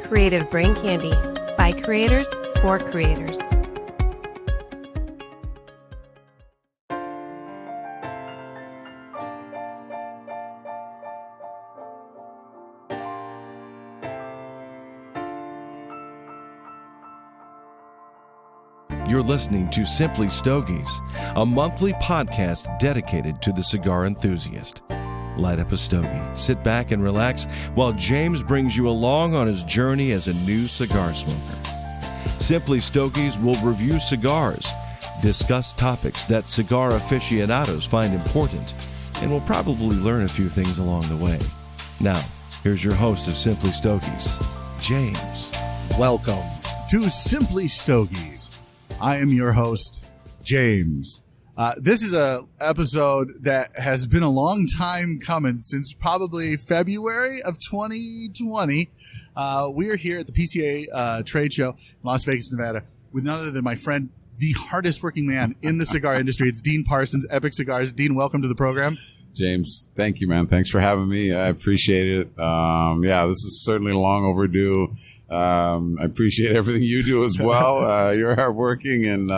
Creative Brain Candy by creators for creators. You're listening to Simply Stogies, a monthly podcast dedicated to the cigar enthusiast. Light up a stogie, sit back and relax while James brings you along on his journey as a new cigar smoker. Simply Stogies will review cigars, discuss topics that cigar aficionados find important, and will probably learn a few things along the way. Now, here's your host of Simply Stogies, James. Welcome to Simply Stogies. I am your host, James. This is a episode that has been a long time coming, since probably February of 2020. We are here at the PCA Trade Show in Las Vegas, Nevada, with none other than my friend, the hardest working man in the cigar industry. It's Dean Parsons, Epic Cigars. Dean, welcome to the program. James, thank you, man. Thanks for having me. I appreciate it. This is certainly long overdue. I appreciate everything you do as well. You're hardworking, and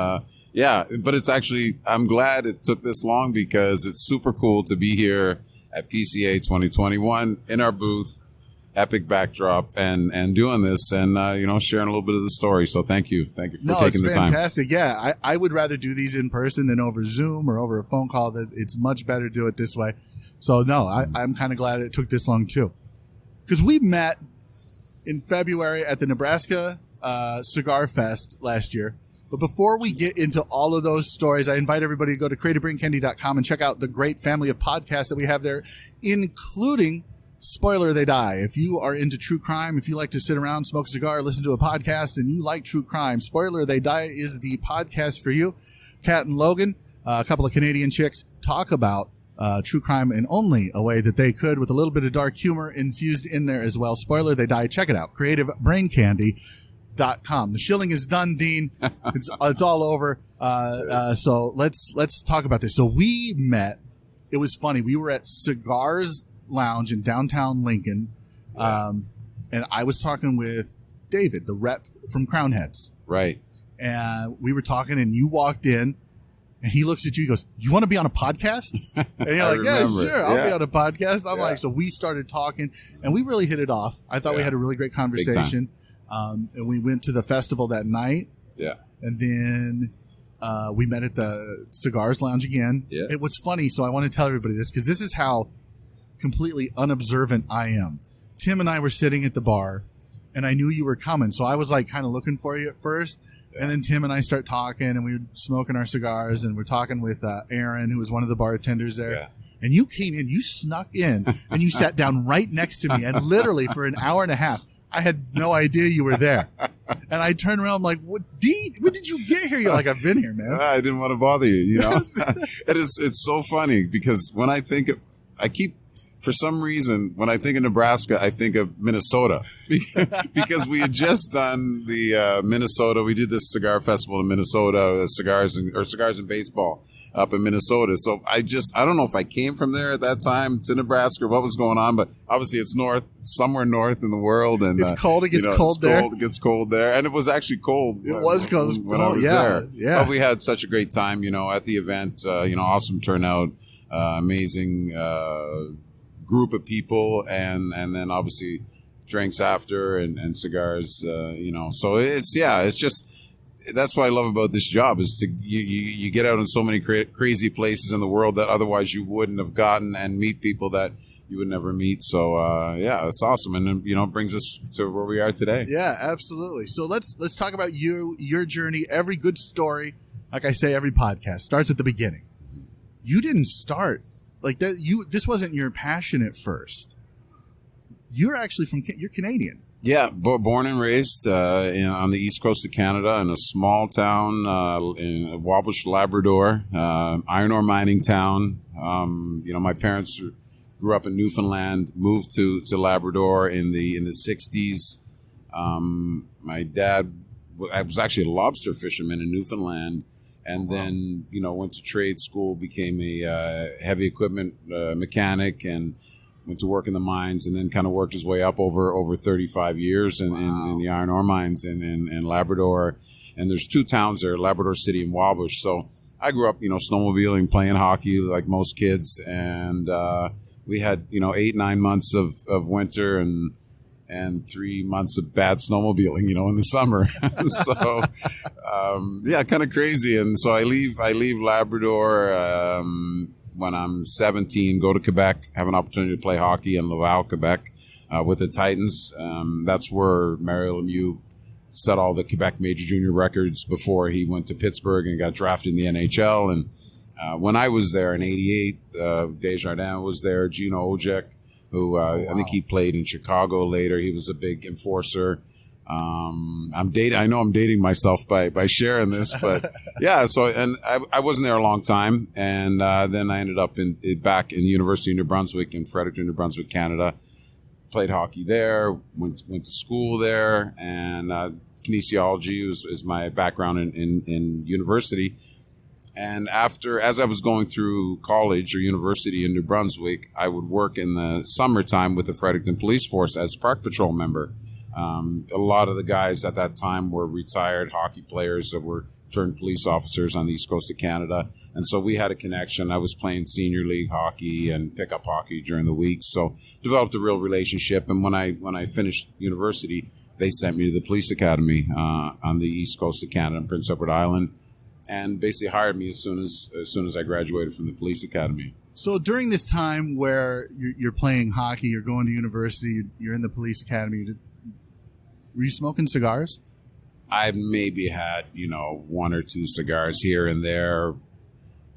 but it's actually, I'm glad it took this long because it's super cool to be here at PCA 2021 in our booth, epic backdrop, and doing this and sharing a little bit of the story. So thank you for taking the time. It's fantastic. Yeah, I would rather do these in person than over Zoom or over a phone call. It's much better to do it this way. So no, I'm kind of glad it took this long too, because we met in February at the Nebraska Cigar Fest last year. But before we get into all of those stories, I invite everybody to go to creativebraincandy.com and check out the great family of podcasts that we have there, including Spoiler They Die. If you are into true crime, if you like to sit around, smoke a cigar, listen to a podcast, and you like true crime, Spoiler They Die is the podcast for you. Kat and Logan, a couple of Canadian chicks, talk about true crime in only a way that they could, with a little bit of dark humor infused in there as well. Spoiler They Die. Check it out. creativebraincandy.com. The shilling is done, Dean. It's all over. So let's talk about this. So we met. It was funny. We were at Cigars Lounge in downtown Lincoln, and I was talking with David, the rep from Crown Heads. Right. And we were talking, and you walked in, and he looks at you. He goes, "You want to be on a podcast?" And you're like, "Yeah, sure, I'll be on a podcast." I'm like, so we started talking, and we really hit it off. I thought we had a really great conversation. And we went to the festival that night. Yeah. And then we met at the Cigars Lounge again. Yeah. It was funny, so I want to tell everybody this, because this is how completely unobservant I am. Tim and I were sitting at the bar, and I knew you were coming, so I was like kind of looking for you at first. Yeah. And then Tim and I start talking, and we were smoking our cigars, and we're talking with Aaron, who was one of the bartenders there. Yeah. And you came in, you snuck in, and you sat down right next to me, and literally for an hour and a half, I had no idea you were there. And I turned around, I'm like, "What, Dean? When did you get here?" You're like, "I've been here, man." I didn't want to bother you, It's so funny because when I think for some reason, when I think of Nebraska, I think of Minnesota because we had just done the Minnesota. We did this cigar festival in Minnesota, Cigars and Baseball up in Minnesota. So I don't know if I came from there at that time to Nebraska or what was going on, but obviously it's somewhere north in the world. And it's cold. It gets cold there. It gets cold there. And it was actually cold. It was cold when I was there. Yeah. But we had such a great time, at the event, awesome turnout, amazing group of people, and then obviously drinks after and cigars, so it's just, that's what I love about this job is you get out in so many crazy places in the world that otherwise you wouldn't have gotten, and meet people that you would never meet. So it's awesome, and it brings us to where we are today. Yeah, absolutely. So let's talk about your journey. Every good story, like I say, every podcast starts at the beginning. You didn't start like that. This wasn't your passion at first. You're actually you're Canadian. Yeah, born and raised on the east coast of Canada in a small town in Wabash, Labrador, iron ore mining town. My parents grew up in Newfoundland, moved to Labrador in the 60s. My dad was actually a lobster fisherman in Newfoundland, and then went to trade school, became a heavy equipment mechanic, and went to work in the mines, and then kind of worked his way up over 35 years in the iron ore mines in Labrador. And there's 2 towns there, Labrador City and Wabush. So I grew up, snowmobiling, playing hockey like most kids. And we had, 8-9 months of winter and 3 months of bad snowmobiling, in the summer. So, kind of crazy. And so I leave Labrador when I'm 17, go to Quebec, have an opportunity to play hockey in Laval, Quebec, with the Titans. That's where Mario Lemieux set all the Quebec major junior records before he went to Pittsburgh and got drafted in the NHL. And when I was there in '88, Desjardins was there, Gino Ojek, who I think he played in Chicago later. He was a big enforcer. I know I'm dating myself by sharing this, but yeah. So, and I wasn't there a long time, and then I ended up back in the University of New Brunswick in Fredericton, New Brunswick, Canada. Played hockey there, went to school there, and kinesiology is my background in university. And as I was going through college or university in New Brunswick, I would work in the summertime with the Fredericton Police Force as Park Patrol member. A lot of the guys at that time were retired hockey players that were turned police officers on the east coast of Canada. And so we had a connection. I was playing senior league hockey and pickup hockey during the week. So developed a real relationship. And when I finished university, they sent me to the police academy on the east coast of Canada, in Prince Edward Island, and basically hired me as soon as I graduated from the police academy. So during this time where you're playing hockey, you're going to university, you're in the police academy, were you smoking cigars? I maybe had, 1 or 2 cigars here and there,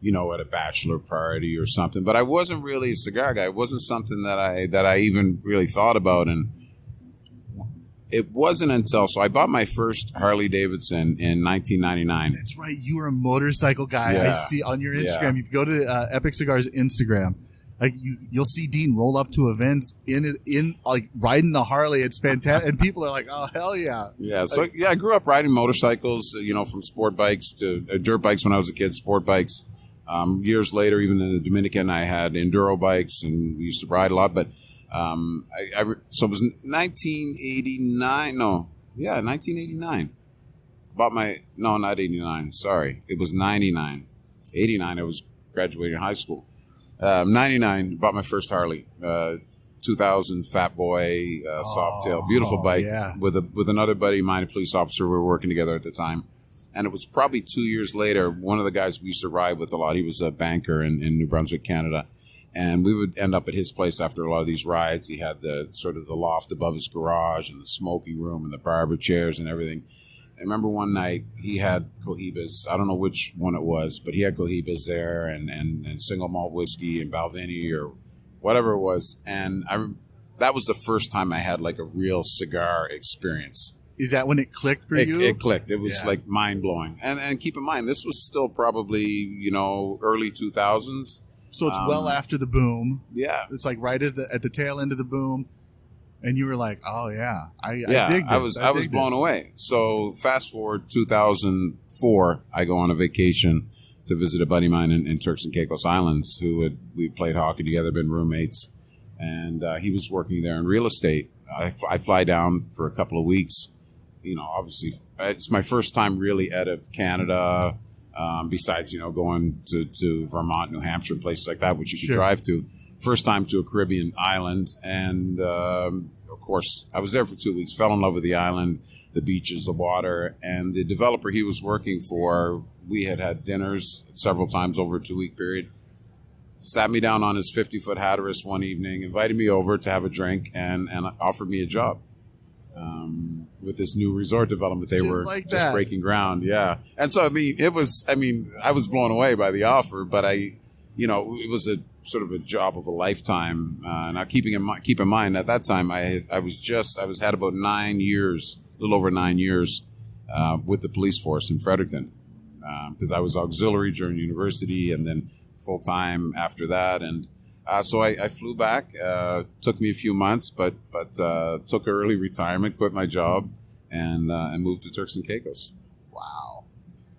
at a bachelor party or something. But I wasn't really a cigar guy. It wasn't something that I even really thought about. And it wasn't until, so I bought my first Harley Davidson in 1999. That's right. You were a motorcycle guy. Yeah. I see on your Instagram. You go to Epic Cigars Instagram. Like you'll see Dean roll up to events in like riding the Harley. It's fantastic, and people are like, "Oh hell yeah!" Yeah, so I grew up riding motorcycles. From sport bikes to dirt bikes when I was a kid. Sport bikes. Years later, even in the Dominican, I had enduro bikes, and we used to ride a lot. But so it was 1989. No, yeah, 1989. Not 89. Sorry, it was 99. 89. I was graduating high school. 99, bought my first Harley, 2000 Fat Boy, Softail, beautiful bike, with another buddy of mine, a police officer. We were working together at the time. And it was probably 2 years later, one of the guys we used to ride with a lot, he was a banker in New Brunswick, Canada. And we would end up at his place after a lot of these rides. He had the sort of the loft above his garage and the smoking room and the barber chairs and everything. I remember one night he had Cohibas. I don't know which one it was, but he had Cohibas there and single malt whiskey and Balvenie or whatever it was. And that was the first time I had like a real cigar experience. Is that when it clicked for you? It clicked. It was like mind blowing. And keep in mind, this was still probably, early 2000s. So it's well after the boom. Yeah. It's like right at the tail end of the boom. And you were like, "Oh yeah, I dig this." I was blown away. So fast forward 2004, I go on a vacation to visit a buddy of mine in Turks and Caicos Islands, we played hockey together, been roommates, and he was working there in real estate. I fly down for a couple of weeks. Obviously, it's my first time really out of Canada. Besides, going to Vermont, New Hampshire, places like that, which you could drive to. First time to a Caribbean island, and of course, I was there for 2 weeks, fell in love with the island, the beaches, the water, and the developer he was working for, we had dinners several times over a 2-week period, sat me down on his 50-foot Hatteras one evening, invited me over to have a drink, and offered me a job with this new resort development. They were just breaking ground, yeah. And so, I was blown away by the offer, but it was a sort of a job of a lifetime. Now, keep in mind, at that time, I had about 9 years, a little over 9 years, with the police force in Fredericton, because I was auxiliary during university and then full time after that. And so I flew back. Took me a few months, but took early retirement, quit my job, and moved to Turks and Caicos. Wow.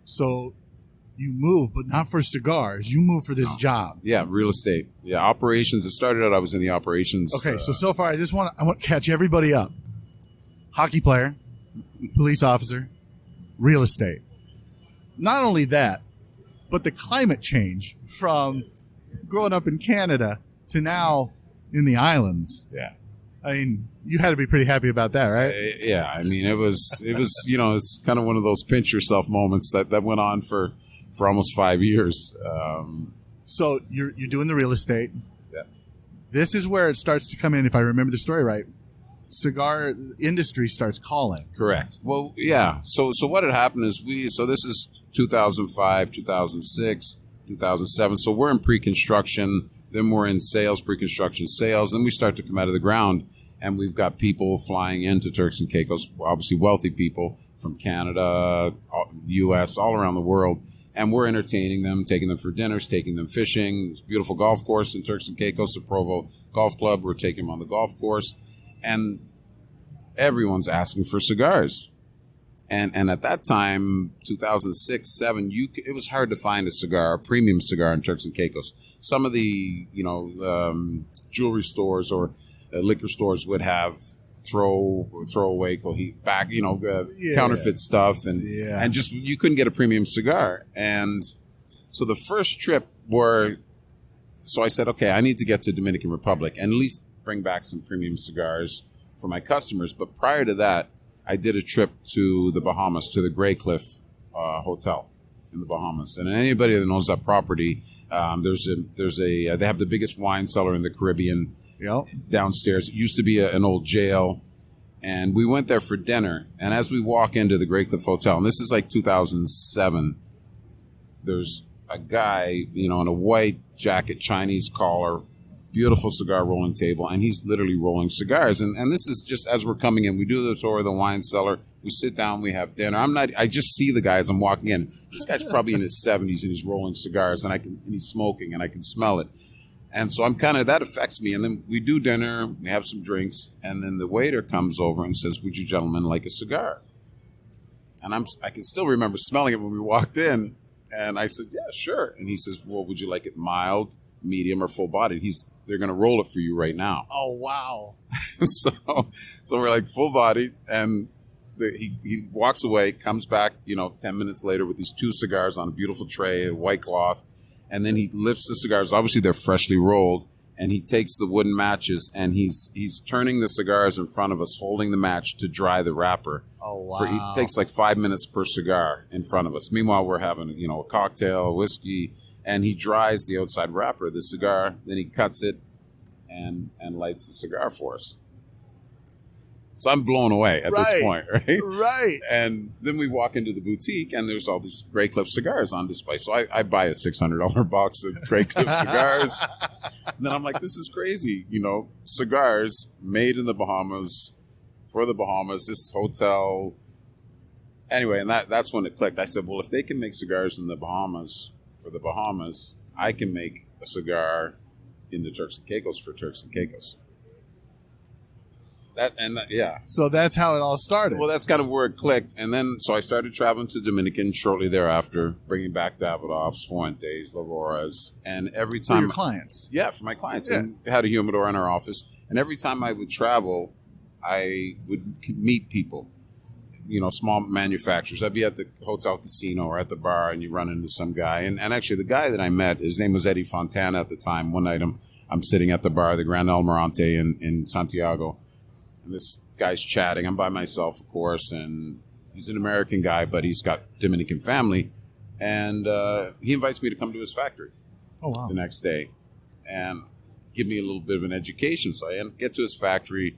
So you move, but not for cigars. You move for this job. Yeah, real estate. Yeah, operations. It started out, I was in the operations. Okay, so far, I want to catch everybody up. Hockey player, police officer, real estate. Not only that, but the climate change from growing up in Canada to now in the islands. Yeah. I mean, you had to be pretty happy about that, right? Yeah, I mean, it was, it's kind of one of those pinch yourself moments that went on for almost 5 years. So you're doing the real estate. Yeah. This is where it starts to come in, if I remember the story right. Cigar industry starts calling. Correct. Well, yeah. So what had happened is this is 2005, 2006, 2007. So we're in pre-construction. Then we're in sales, pre-construction sales. Then we start to come out of the ground, and we've got people flying into Turks and Caicos, obviously wealthy people from Canada, the U.S., all around the world. And we're entertaining them, taking them for dinners, taking them fishing. Beautiful golf course in Turks and Caicos, the Provo Golf Club. We're taking them on the golf course. And everyone's asking for cigars. And at that time, 2006, 2007, it was hard to find a premium cigar in Turks and Caicos. Some of the, jewelry stores or liquor stores would have throwaway counterfeit stuff, and just you couldn't get a premium cigar. And so the first trip so I said, okay, I need to get to Dominican Republic and at least bring back some premium cigars for my customers. But prior to that, I did a trip to the Bahamas, to the Grey Cliff Hotel in the Bahamas. And anybody that knows that property, they have the biggest wine cellar in the Caribbean. Yep. Downstairs. It used to be an old jail. And we went there for dinner. And as we walk into the Grey Cliff Hotel, and this is like 2007, there's a guy, in a white jacket, Chinese collar, beautiful cigar rolling table, and he's literally rolling cigars. And this is just as we're coming in. We do the tour of the wine cellar. We sit down. We have dinner. I just see the guy as I'm walking in. This guy's probably in his 70s, and he's rolling cigars, and he's smoking, and I can smell it. And so that affects me. And then we do dinner, we have some drinks, and then the waiter comes over and says, "Would you gentlemen like a cigar?" And I can still remember smelling it when we walked in. And I said, "Yeah, sure." And he says, "Well, would you like it mild, medium, or full bodied?" They're going to roll it for you right now. Oh, wow. So we're like full bodied, and he walks away, comes back, 10 minutes later with these 2 cigars on a beautiful tray, a white cloth. And then he lifts the cigars. Obviously, they're freshly rolled. And he takes the wooden matches, and he's turning the cigars in front of us, holding the match to dry the wrapper. Oh, wow. It takes like 5 minutes per cigar in front of us. Meanwhile, we're having, a cocktail, a whiskey, and he dries the outside wrapper of the cigar. Then he cuts it and lights the cigar for us. So I'm blown away at this point, right? Right. And then we walk into the boutique, and there's all these Grey Cliff cigars on display. So I buy a $600 box of Grey Cliff cigars. And then I'm like, this is crazy. Cigars made in the Bahamas, for the Bahamas, this hotel. Anyway, and that's when it clicked. I said, well, if they can make cigars in the Bahamas for the Bahamas, I can make a cigar in the Turks and Caicos for Turks and Caicos. So that's how it all started. Well, that's kind of where it clicked. And then, so I started traveling to Dominican shortly thereafter, bringing back Davidoff's, Fuentes, Lauroras, and every time... For your clients? Yeah, for my clients. Yeah. And we had a humidor in our office. And every time I would travel, I would meet people, small manufacturers. I'd be at the hotel casino or at the bar, and you run into some guy. And actually, the guy that I met, his name was Eddie Fontana at the time. One night, I'm sitting at the bar, the Grand Almirante in Santiago. And this guy's chatting. I'm by myself, of course, and he's an American guy, but he's got Dominican family. And he invites me to come to his factory the next day and give me a little bit of an education. So I get to his factory,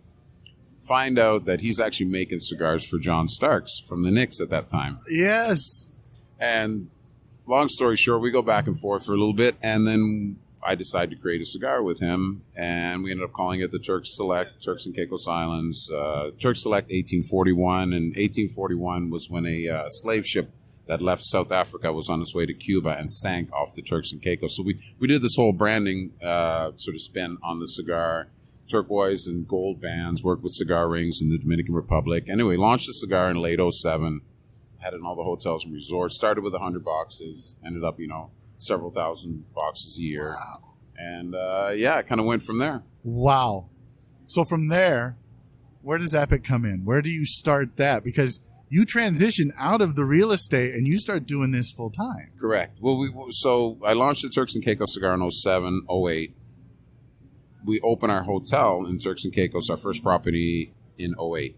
find out that he's actually making cigars for John Starks from the Knicks at that time. Yes. And long story short, we go back and forth for a little bit, and then I decided to create a cigar with him, and we ended up calling it the Turks Select, Turks and Caicos Islands. Turks Select 1841, and 1841 was when a slave ship that left South Africa was on its way to Cuba and sank off the Turks and Caicos. So we did this whole branding sort of spin on the cigar, turquoise and gold bands, worked with cigar rings in the Dominican Republic. Anyway, launched the cigar in late 2007, had in all the hotels and resorts. Started with 100 boxes, ended up, several thousand boxes a year. Wow. And it kind of went from there. Wow. So from there, where does Epic come in? Where do you start that? Because you transition out of the real estate and you start doing this full time. Correct. Well, so I launched the Turks and Caicos Cigar in 07, 08. We opened our hotel in Turks and Caicos, our first property, in 08.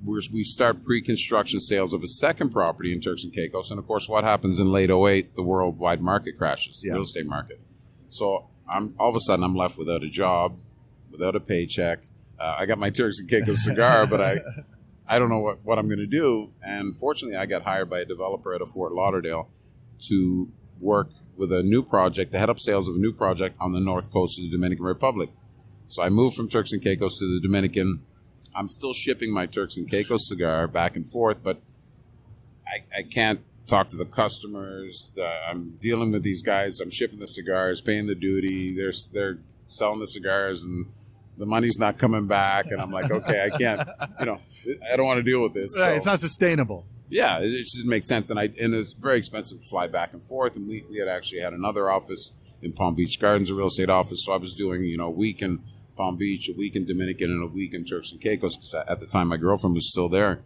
We start pre-construction sales of a second property in Turks and Caicos. And, of course, what happens in late 08, the worldwide market crashes, the real estate market. So all of a sudden I'm left without a job, without a paycheck. I got my Turks and Caicos cigar, but I don't know what I'm going to do. And fortunately, I got hired by a developer out of Fort Lauderdale to work with a new project, to head up sales of a new project on the north coast of the Dominican Republic. So I moved from Turks and Caicos to the Dominican. I'm still shipping my Turks and Caicos cigar back and forth, but I can't talk to the customers. I'm dealing with these guys. I'm shipping the cigars, paying the duty. They're selling the cigars, and the money's not coming back. And I'm like, okay, I can't, I don't want to deal with this. Right, So, it's not sustainable. yeah, it just didn't make sense. And it's very expensive to fly back and forth. And we had actually had another office in Palm Beach Gardens, a real estate office. So I was doing, a week in Palm Beach, a week in Dominican, and a week in Turks and Caicos. Because at the time, my girlfriend was still there.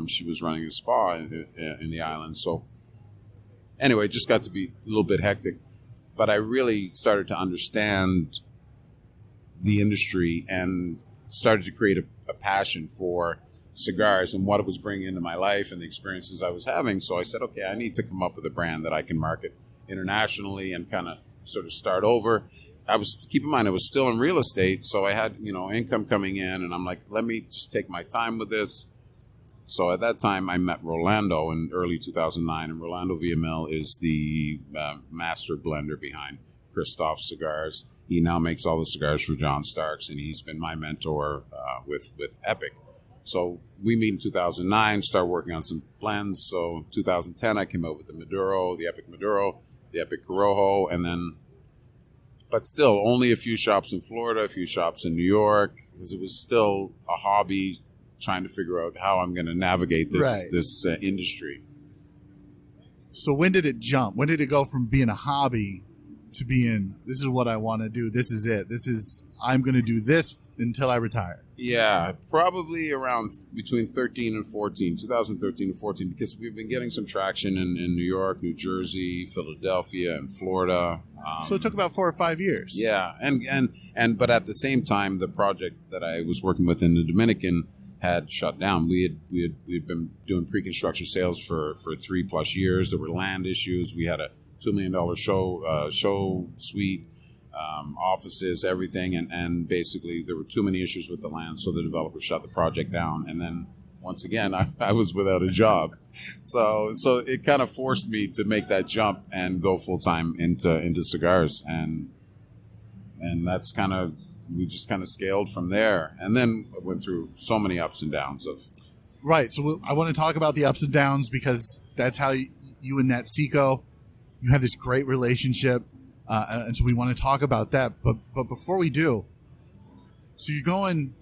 She was running a spa in the island. So anyway, it just got to be a little bit hectic. But I really started to understand the industry and started to create a passion for cigars and what it was bringing into my life and the experiences I was having. So I said, okay, I need to come up with a brand that I can market internationally and kind of sort of start over. Keep in mind, I was still in real estate, so I had, income coming in, and I'm like, let me just take my time with this. So at that time, I met Rolando in early 2009, and Rolando Villamil is the master blender behind Christoph Cigars. He now makes all the cigars for John Starks, and he's been my mentor with Epic. So we meet in 2009, start working on some blends. So 2010, I came out with the Maduro, the Epic Maduro, the Epic Corojo, and then, but still only a few shops in Florida, a few shops in New York, because it was still a hobby, trying to figure out how I'm going to navigate this industry. So when did it jump? When did it go from being a hobby to being, this is what I want to do, this is it, I'm going to do this until I retire? Yeah, probably around between 2013 and 14, because we've been getting some traction in New York, New Jersey, Philadelphia, and Florida. So it took about 4 or 5 years. Yeah, but at the same time, the project that I was working with in the Dominican had shut down. We'd been doing pre-construction sales for 3+ years. There were land issues. We had a $2 million show suite, offices, everything, and basically there were too many issues with the land, so the developer shut the project down. And then once again, I was without a job, so it kind of forced me to make that jump and go full time into cigars, and that's kind of, we just kind of scaled from there, and then went through so many ups and downs of. Right. So I want to talk about the ups and downs, because that's how you and Natsico, you have this great relationship. And so we want to talk about that. But before we do, so you're going,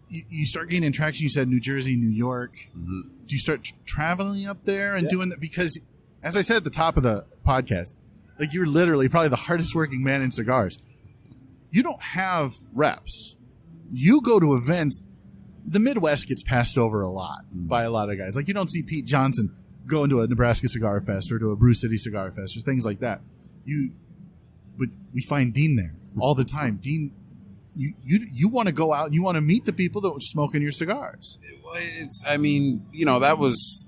you start gaining traction. You said New Jersey, New York. Mm-hmm. Do you start traveling up there and doing that? Because, as I said at the top of the podcast, like, you're literally probably the hardest working man in cigars. You don't have reps. You go to events. The Midwest gets passed over a lot by a lot of guys. Like, you don't see Pete Johnson going to a Nebraska Cigar Fest or to a Brew City Cigar Fest or things like that. But we find Dean there all the time. Dean, you want to go out and you want to meet the people that were smoking your cigars. That was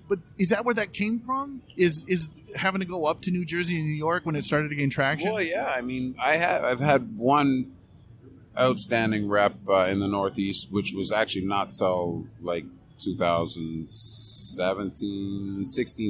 But is that where that came from? Is having to go up to New Jersey and New York when it started to gain traction? Well, yeah. I mean, I've had one outstanding rep in the Northeast, which was actually not till like 16,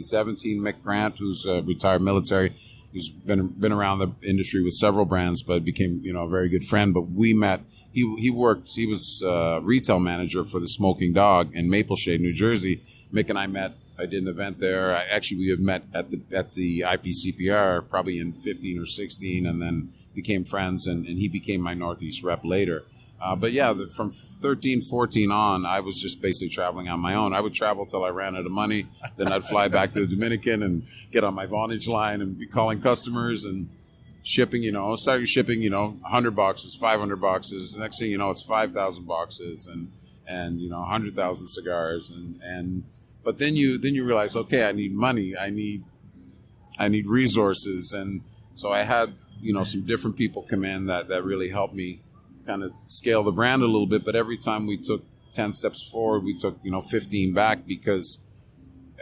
17. Mick Grant, who's a retired military, who's been around the industry with several brands, but became a very good friend. But we met. He was retail manager for the Smoking Dog in Maple Shade, New Jersey. Mick and I met. I did an event there. We had met at the IPCPR probably in 15 or 16, and then became friends. And he became my Northeast rep later. But yeah, from 13, 14 on, I was just basically traveling on my own. I would travel till I ran out of money. Then I'd fly back to the Dominican and get on my Vonage line and be calling customers and shipping, started shipping, 100 boxes, 500 boxes. The next thing you know, it's 5,000 boxes and 100,000 cigars. But then you realize, okay, I need money. I need resources. And so I had, some different people come in that really helped me kind of scale the brand a little bit. But every time we took 10 steps forward, we took 15 back, because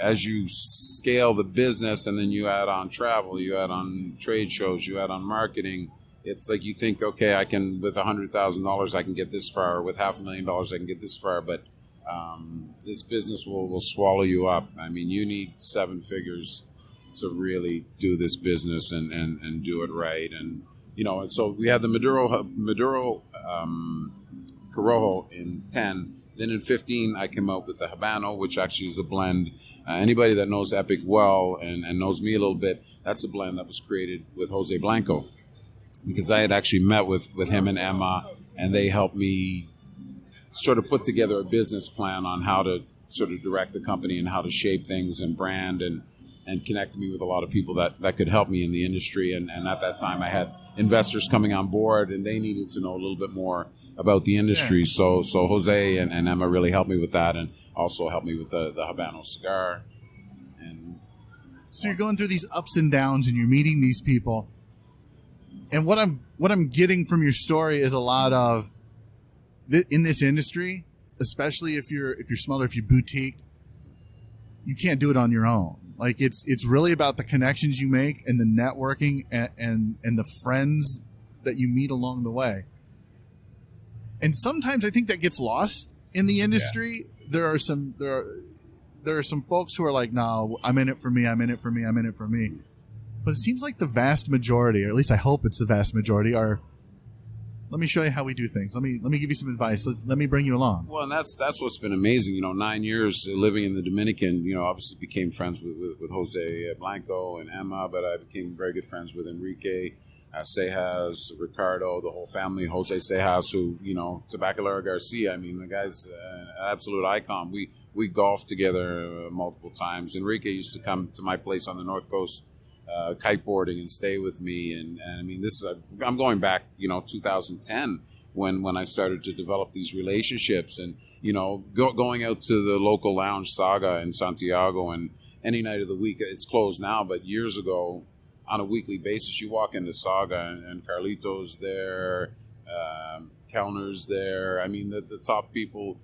as you scale the business and then you add on travel, you add on trade shows, you add on marketing, it's like you think, okay, I can, with $100,000 I can get this far, with $500,000 I can get this far, but this business will swallow you up. I mean, you need 7 figures to really do this business and do it right. And and so we had the Maduro Corojo in 10. Then in 15, I came out with the Habano, which actually is a blend. Anybody that knows Epic well and knows me a little bit, that's a blend that was created with Jose Blanco, because I had actually met with him and Emma, and they helped me sort of put together a business plan on how to sort of direct the company and how to shape things and brand and connect me with a lot of people that could help me in the industry. And at that time, I had investors coming on board, and they needed to know a little bit more about the industry. Yeah. So Jose and Emma really helped me with that, and also helped me with the Habano cigar. And so you're going through these ups and downs, and you're meeting these people. And what I'm getting from your story is a lot of in this industry, especially if you're smaller, if you're boutique, you can't do it on your own. Like it's really about the connections you make and the networking and the friends that you meet along the way. And sometimes I think that gets lost in the industry. Yeah. There are some folks who are like, no, I'm in it for me. I'm in it for me. I'm in it for me. But it seems like the vast majority, or at least I hope it's the vast majority, are, let me show you how we do things. Let me give you some advice. Let me bring you along. Well, and that's what's been amazing. 9 years living in the Dominican, obviously became friends with Jose Blanco and Emma, but I became very good friends with Enrique, Cejas, Ricardo, the whole family, Jose Cejas, who, Tabacalera Garcia. I mean, the guy's an absolute icon. We golfed together multiple times. Enrique used to come to my place on the North Coast, kiteboarding, and stay with me. And I mean, I'm going back, 2010 when I started to develop these relationships, and, going out to the local lounge Saga in Santiago, and any night of the week, it's closed now, but years ago, on a weekly basis, you walk into Saga and Carlito's there, Kellner's there. I mean, the top people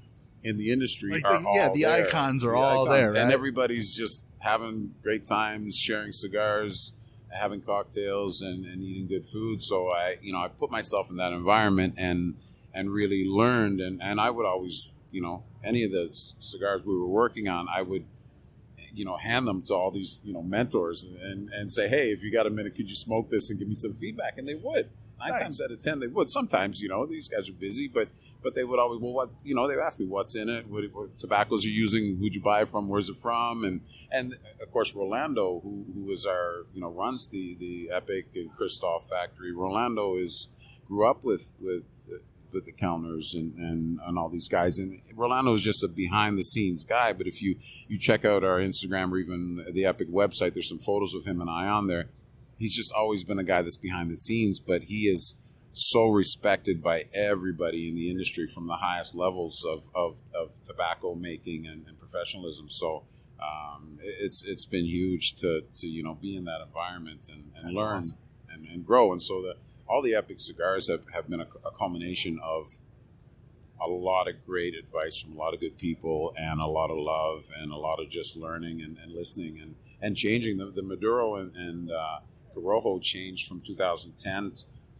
in the industry are all the there. icons are all there, right? And everybody's just having great times, sharing cigars, having cocktails, and eating good food. So I put myself in that environment and really learned. And I would always, any of the cigars we were working on, I would, hand them to all these, mentors and say, hey, if you got a minute, could you smoke this and give me some feedback? And they would. Nine times out of 10, they would. Sometimes, these guys are busy, but they would always, well, what, they would ask me what's in it, what tobaccos you're using, who'd you buy it from, where's it from, and of course Rolando, who is our, runs the Epic and Christoph factory. Rolando grew up with the Kellners and all these guys, and Rolando is just a behind the scenes guy. But if you check out our Instagram or even the Epic website, there's some photos of him and I on there. He's just always been a guy that's behind the scenes, but he is so respected by everybody in the industry from the highest levels of tobacco making and professionalism. So it's been huge to be in that environment and learn awesome. and grow. And so all the Epic cigars have been a culmination of a lot of great advice from a lot of good people, and a lot of love, and a lot of just learning and listening and changing. The Maduro and Corojo changed from 2010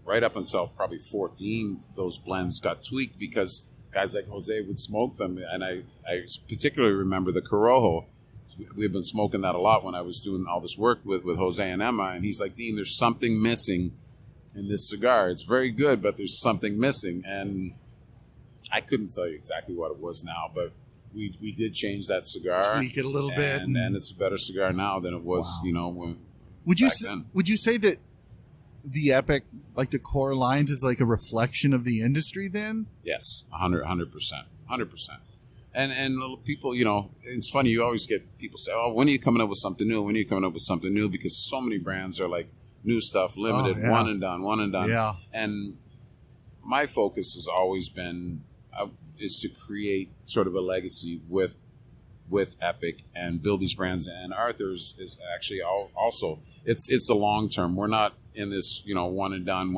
right up until probably 14. Those blends got tweaked because guys like Jose would smoke them, and I particularly remember the Corojo. We've been smoking that a lot when I was doing all this work with Jose and Emma, and he's like, Dean, there's something missing in this cigar. It's very good, but there's something missing. And I couldn't tell you exactly what it was now, but we did change that cigar, tweak it a little bit, and it's a better cigar now than it was. Wow. When would you say that the Epic, like the core lines, is like a reflection of the industry then? Yes, 100%. And people, you know, it's funny. You always get people say, "Oh, when are you coming up with something new? When are you coming up with something new?" Because so many brands are like new stuff, limited, one and done. Yeah. And my focus has always been is to create sort of a legacy with Epic and build these brands. And Arthur's is actually also it's the long term. We're not in this, you know, one and done.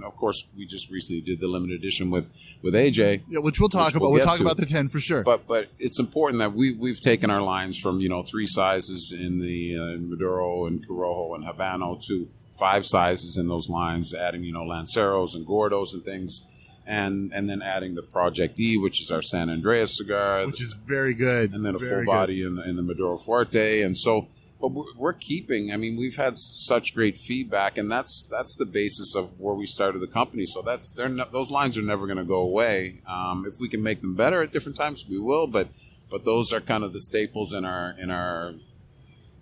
Of course, we just recently did the limited edition with AJ. Yeah, which we'll talk about. We'll talk about the 10 for sure. But it's important that we've taken our lines from, you know, 3 sizes in the Maduro and Corojo and Habano to 5 sizes in those lines, adding, you know, Lanceros and Gordos and things. And then adding the Project E, which is our San Andreas cigar, which is very good, and then a full body in the Maduro Fuerte, and so. But we're keeping. I mean, we've had such great feedback, and that's the basis of where we started the company. So those lines are never going to go away. If we can make them better at different times, we will. But those are kind of the staples in our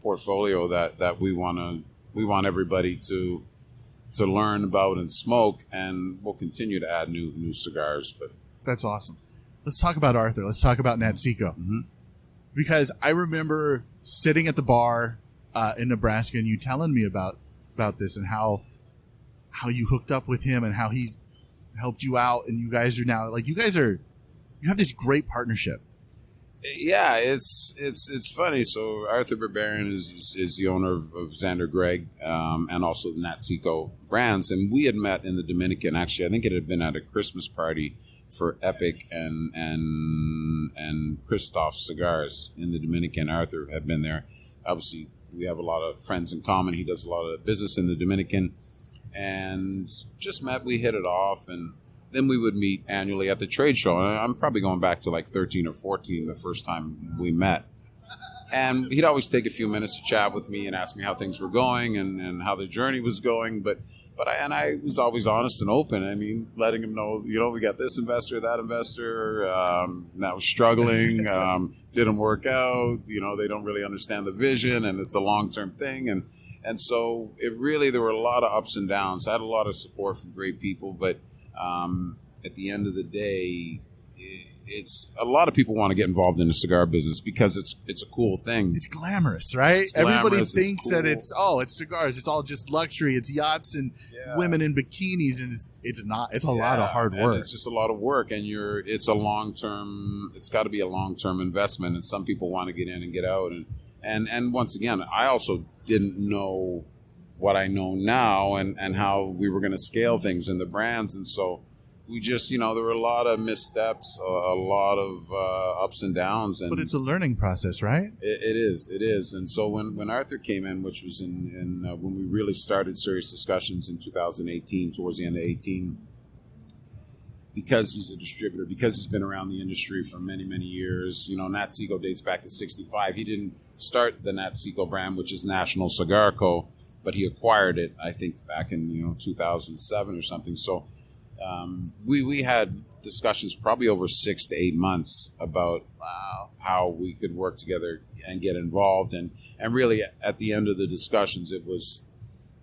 portfolio that we want everybody to learn about and smoke, and we'll continue to add new cigars. But that's awesome. Let's talk about Arthur. Let's talk about Natsico. Mm-hmm. Because I remember sitting at the bar in Nebraska and you telling me about this and how you hooked up with him and how he's helped you out, and you guys are now like you have this great partnership. Yeah, it's funny. So Arthur Berberian is the owner of Zander-Greg and also the Natsico brands, and we had met in the Dominican. Actually, I think it had been at a Christmas party for Epic and Christoph Cigars in the Dominican. Arthur had been there. Obviously, we have a lot of friends in common. He does a lot of business in the Dominican, and just met. We hit it off, and then we would meet annually at the trade show. And I'm probably going back to like 13 or 14 the first time we met. And he'd always take a few minutes to chat with me and ask me how things were going and how the journey was going. But I was always honest and open. I mean, letting him know, you know, we got this investor, that investor, that was struggling, didn't work out. You know, they don't really understand the vision, and it's a long-term thing. And so there were a lot of ups and downs. I had a lot of support from great people, but at the end of the day, it's a lot of people want to get involved in the cigar business because it's a cool thing. It's glamorous, right? It's glamorous, everybody thinks cool. that it's cigars. It's all just luxury. It's yachts and women in bikinis, and it's not. It's a lot of hard work. It's just a lot of work, and it's a long term. It's got to be a long term investment, and some people want to get in and get out. And once again, I also didn't know what I know now and how we were going to scale things in the brands, and so. We just, you know, there were a lot of missteps, a lot of ups and downs. But it's a learning process, right? It is. And so when Arthur came in, which was in when we really started serious discussions in 2018, towards the end of 2018, because he's a distributor, because he's been around the industry for many, many years, you know, Natsico dates back to 65. He didn't start the Natsico brand, which is National Cigar Co., but he acquired it, I think, back in, you know, 2007 or something. So we had discussions probably over 6 to 8 months about how we could work together and get involved. And really, at the end of the discussions, it was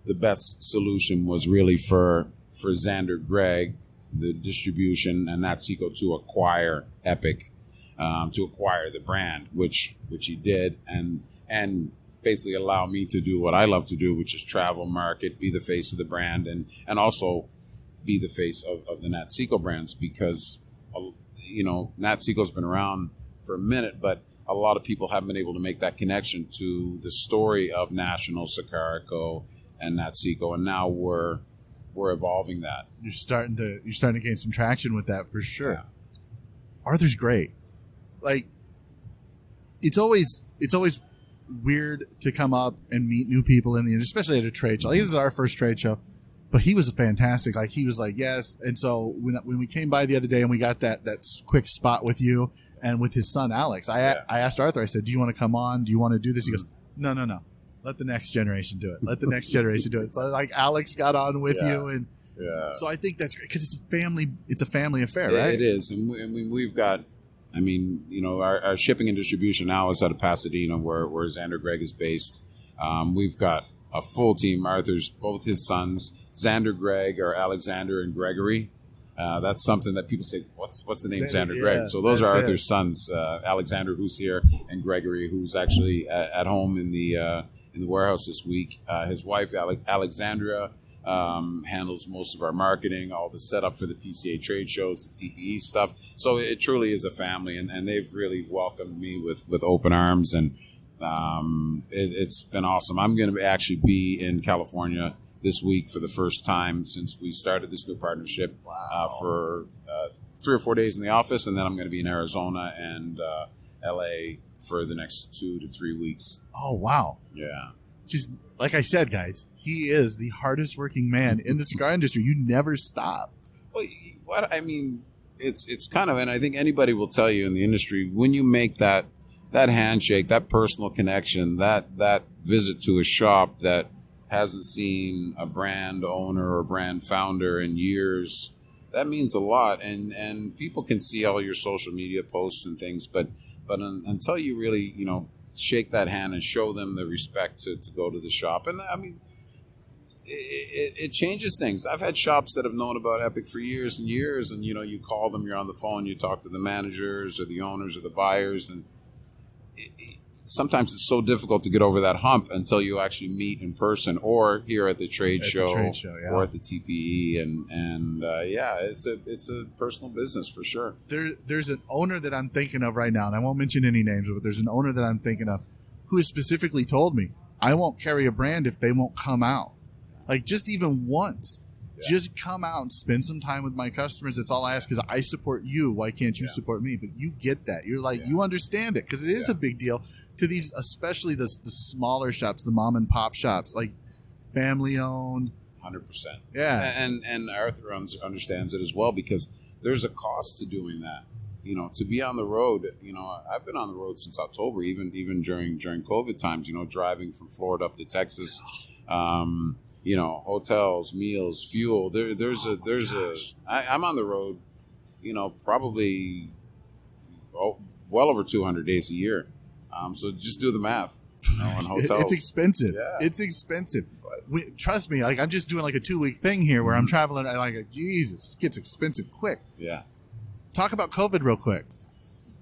the best solution was really for Zander-Greg, the distribution, and Natsico to acquire Epic, to acquire the brand, which he did, and basically allow me to do what I love to do, which is travel, market, be the face of the brand, and also be the face of the Natsico brands, because, you know, Natsico's been around for a minute, but a lot of people haven't been able to make that connection to the story of National Cigar Co. and Natsico, and now we're evolving that. You're starting to gain some traction with that for sure. Yeah. Arthur's great. Like, it's always weird to come up and meet new people in the industry, especially at a trade show. Like, this is our first trade show. But he was fantastic. Like, he was like, yes. And so when we came by the other day and we got that quick spot with you and with his son, Alex, I asked Arthur, I said, do you want to come on? Do you want to do this? He goes, no. Let the next generation do it. Let the next generation do it. So, like, Alex got on with you. And so I think that's great because it's a family affair, right? It is. And we've got, I mean, you know, our shipping and distribution now is out of Pasadena where Zander-Greg is based. We've got a full team. Arthur's, both his sons, Zander-Greg or Alexander and Gregory. That's something that people say, what's the name Zander-Greg? So those are Arthur's sons, Alexander, who's here, and Gregory, who's actually at home in the warehouse this week. His wife, Alexandria, handles most of our marketing, all the setup for the PCA Trade Shows, the TPE stuff. So it truly is a family, and they've really welcomed me with open arms, and it's been awesome. I'm going to actually be in California this week for the first time since we started this new partnership. For 3 or 4 days in the office, and then I'm going to be in Arizona and LA for the next 2 to 3 weeks. Oh, wow. Yeah. Just like I said, guys, he is the hardest working man in the cigar industry. You never stop. Well, what I mean, it's kind of, and I think anybody will tell you in the industry, when you make that handshake, that personal connection, that visit to a shop that hasn't seen a brand owner or brand founder in years, that means a lot. And people can see all your social media posts and things, but until you really, shake that hand and show them the respect to go to the shop. And I mean, it changes things. I've had shops that have known about Epic for years and years, and you call them, you're on the phone, you talk to the managers or the owners or the buyers, and sometimes it's so difficult to get over that hump until you actually meet in person or here at the trade show, or at the TPE, and it's a personal business for sure. There's an owner that I'm thinking of right now, and I won't mention any names, but there's an owner that I'm thinking of who has specifically told me, I won't carry a brand if they won't come out. Like, just even once. Yeah. Just come out and spend some time with my customers. That's all I ask, because I support you. Why can't you support me? But you get that. You're like, you understand it, because it is a big deal to these, especially the smaller shops, the mom and pop shops, like family owned. 100%. Yeah. And Arthur understands it as well, because there's a cost to doing that. To be on the road, I've been on the road since October, even during COVID times, driving from Florida up to Texas. Hotels, meals, fuel. I'm on the road, probably well over 200 days a year. So just do the math. On hotels. It's expensive. Yeah. It's expensive. Trust me, like, I'm just doing like a 2-week thing here where I'm traveling. And I'm like, Jesus, it gets expensive quick. Yeah. Talk about COVID real quick.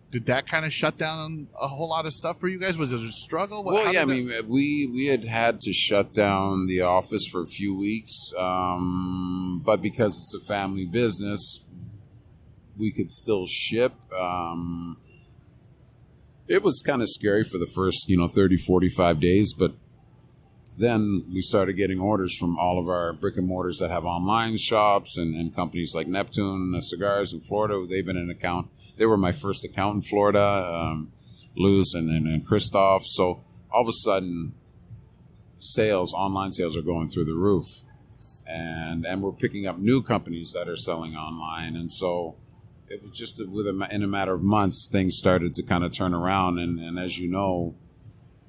Did that kind of shut down a whole lot of stuff for you guys? Was it a struggle? We had to shut down the office for a few weeks, but because it's a family business, we could still ship. It was kind of scary for the first, 30, 45 days, but then we started getting orders from all of our brick and mortars that have online shops and companies like Neptune Cigars in Florida. They've been an account. They were my first account in Florida, Luz and Christoph. So all of a sudden, online sales are going through the roof. And we're picking up new companies that are selling online. And so it was just in a matter of months, things started to kind of turn around. And as you know,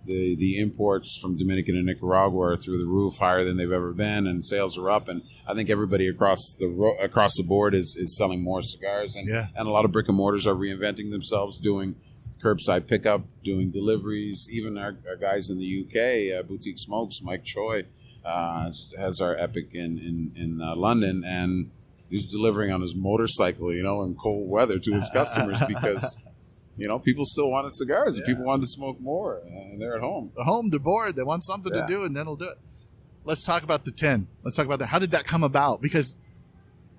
the imports from Dominican and Nicaragua are through the roof, higher than they've ever been, and sales are up. And I think everybody across the board is selling more cigars, and a lot of brick and mortars are reinventing themselves, doing curbside pickup, doing deliveries. Even our guys in the UK, Boutique Smokes, Mike Choi, has our Epic in London, and he's delivering on his motorcycle, in cold weather to his customers because. People still wanted cigars, and people wanted to smoke more, and they're at home. They're home, they're bored, they want something to do, and then they'll do it. Let's talk about the 10. Let's talk about that. How did that come about? Because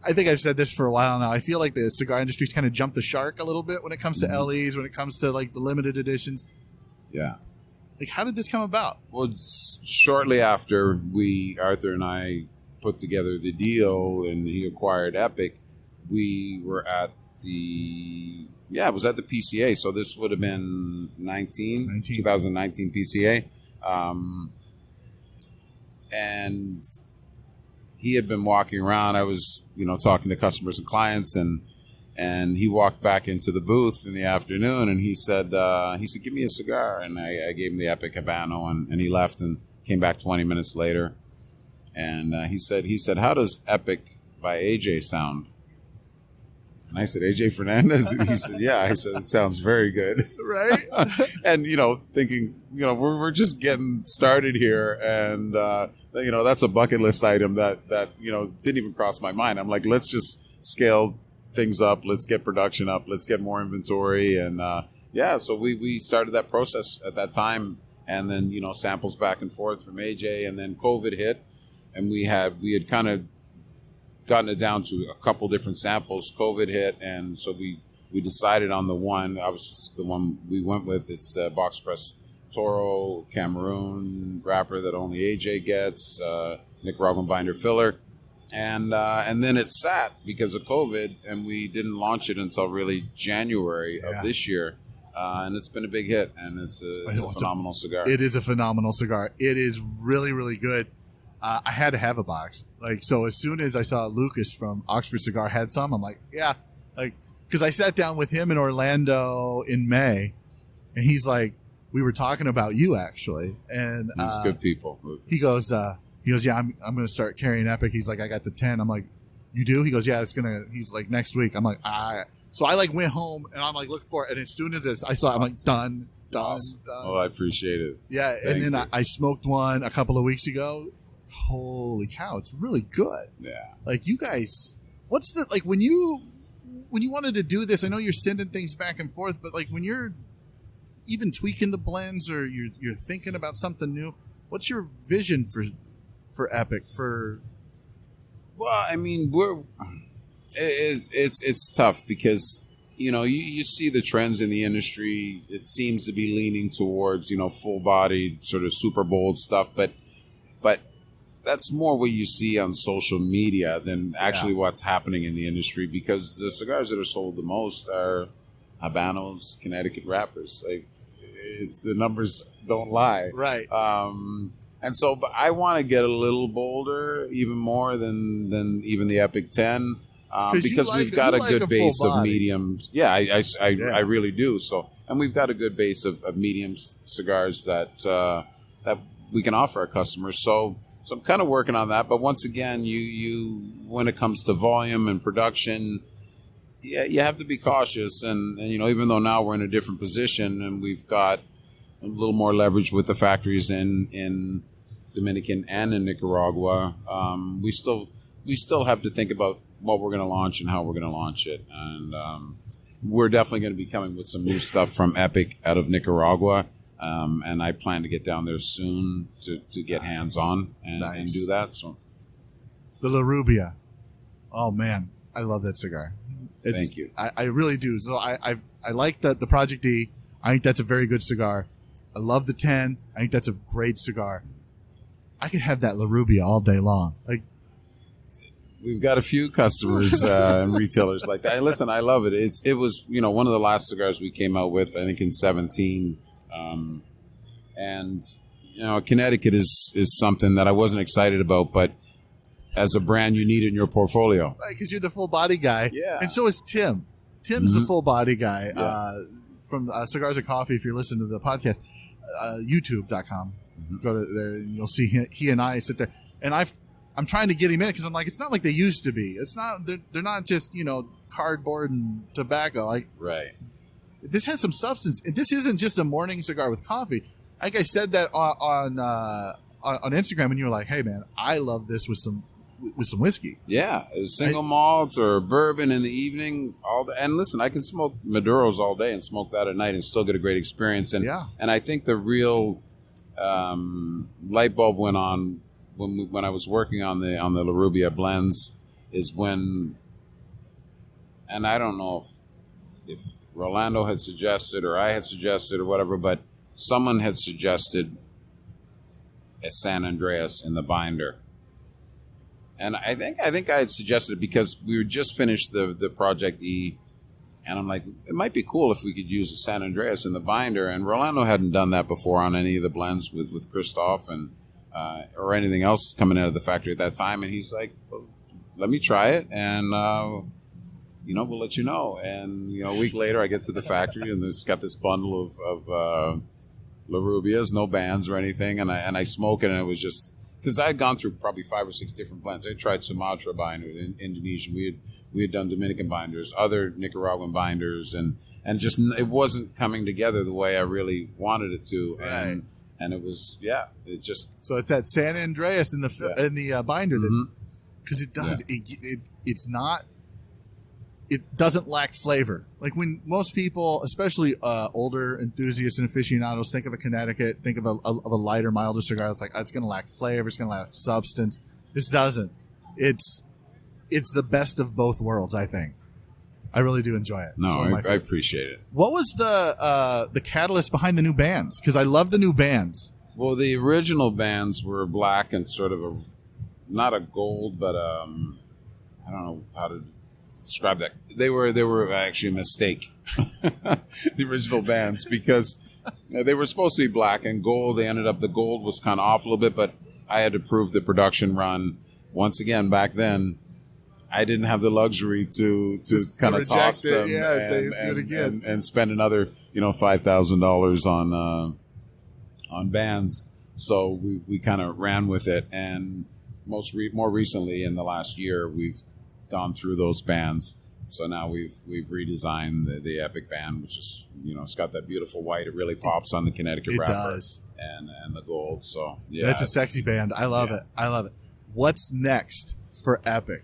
I think I've said this for a while now. I feel like the cigar industry's kind of jumped the shark a little bit when it comes to LEs, when it comes to, like, the limited editions. Yeah. Like, how did this come about? Well, shortly after Arthur and I put together the deal, and he acquired Epic, we were at it was at the PCA. So this would have been 2019 PCA. And he had been walking around. I was, talking to customers and clients, and he walked back into the booth in the afternoon, and he said, give me a cigar. And I gave him the Epic Habano, and he left and came back 20 minutes later. And he said, how does Epic by AJ sound? And I said, AJ Fernandez? He said, yeah. I said, it sounds very good. Right? And, thinking, we're just getting started here. And, that's a bucket list item that didn't even cross my mind. I'm like, let's just scale things up. Let's get production up. Let's get more inventory. And, so we started that process at that time. And then, samples back and forth from AJ. And then COVID hit. And we had kind of gotten it down to a couple different samples. COVID hit, and so we decided on the one. Obviously, the one we went with. It's Box Press Toro Cameroon wrapper that only AJ gets. Nicaraguan binder filler, and then it sat because of COVID, and we didn't launch it until really January of this year. And it's been a big hit, and it's a phenomenal cigar. It is a phenomenal cigar. It is really, really good. I had to have a box. So as soon as I saw Lucas from Oxford Cigar had some, I'm like, yeah. Because I sat down with him in Orlando in May, and he's like, we were talking about you, actually. And he's good people. He goes, yeah, I'm going to start carrying Epic. He's like, I got the 10. I'm like, you do? He goes, yeah, he's like, next week. I'm like, So I went home, and I'm like, looking for it. And as soon as I saw it, I'm like, done. Awesome. Oh, I appreciate it. Yeah, and then I smoked one a couple of weeks ago. Holy cow, it's really good. Yeah. You guys, what's the when you wanted to do this, I know you're sending things back and forth, but when you're even tweaking the blends or you're thinking about something new, what's your vision for Epic Well, I mean, it's tough because you see the trends in the industry. It seems to be leaning towards full-bodied sort of super bold stuff, but that's more what you see on social media than actually what's happening in the industry, because the cigars that are sold the most are Habanos, Connecticut wrappers. The numbers don't lie. Right. And so, but I want to get a little bolder, even more than even the Epic 10, because we've got a good base of mediums. Yeah, I really do. So, and we've got a good base of medium cigars that we can offer our customers. So I'm kind of working on that. But once again, you when it comes to volume and production, you have to be cautious. And even though now we're in a different position and we've got a little more leverage with the factories in Dominican and in Nicaragua, we still have to think about what we're going to launch and how we're going to launch it. And we're definitely going to be coming with some new stuff from Epic out of Nicaragua. And I plan to get down there soon to get hands-on and do that. So, the La Rubia. Oh, man. I love that cigar. Thank you. I really do. So I like the Project D. I think that's a very good cigar. I love the 10. I think that's a great cigar. I could have that La Rubia all day long. We've got a few customers and retailers like that. Listen, I love it. It was one of the last cigars we came out with, I think in 2017. And Connecticut is something that I wasn't excited about, but as a brand, you need it in your portfolio. Right, because you're the full body guy. Yeah. And so is Tim. Tim's the full body guy from Cigars and Coffee. If you're listening to the podcast, youtube.com. Go to there and you'll see he and I sit there. And I'm trying to get him in because I'm like, it's not like they used to be. It's not. They're not just cardboard and tobacco. Right. This has some substance. And this isn't just a morning cigar with coffee. I think I said that on Instagram, and you were like, "Hey, man, I love this with some whiskey." Yeah, single malts or bourbon in the evening. And listen, I can smoke Maduros all day and smoke that at night and still get a great experience. And and I think the real light bulb went on when I was working on the La Rubia blends is when, and I don't know if Rolando had suggested or I had suggested or whatever, but someone had suggested a San Andreas in the binder. And I think I had suggested it because we had just finished the Project E, and I'm like, it might be cool if we could use a San Andreas in the binder. And Rolando hadn't done that before on any of the blends with Christoph and or anything else coming out of the factory at that time. And he's like, well, let me try it, and we'll let you know. And a week later, I get to the factory, and there's got this bundle of La Rubias, no bands or anything, and I smoke it, and it was just because I had gone through probably 5 or 6 different blends. I tried Sumatra binder, Indonesian. We had done Dominican binders, other Nicaraguan binders, and just it wasn't coming together the way I really wanted it to. Right. And it was, it just. So it's that San Andreas in the binder that, because it does it's not. It doesn't lack flavor. Like when most people, especially older enthusiasts and aficionados, think of a Connecticut, think of a lighter, milder cigar. It's like, it's going to lack flavor. It's going to lack substance. This doesn't. It's the best of both worlds, I think. I really do enjoy it. No, I appreciate it. What was the catalyst behind the new bands? Because I love the new bands. Well, the original bands were black and sort of not a gold, but I don't know how to describe that. They were actually a mistake. The original bands, because they were supposed to be black and gold. The gold was kind of off a little bit, but I had to prove the production run. Once again, back then, I didn't have the luxury to kind of toss them and spend another $5,000 on bands. So we kind of ran with it, and more recently in the last year we've gone through those bands. So now we've redesigned the Epic band, which is it's got that beautiful white. It really pops on the Connecticut wrapper. It does, and the gold. So that's a sexy band. I love it. I love it. What's next for Epic?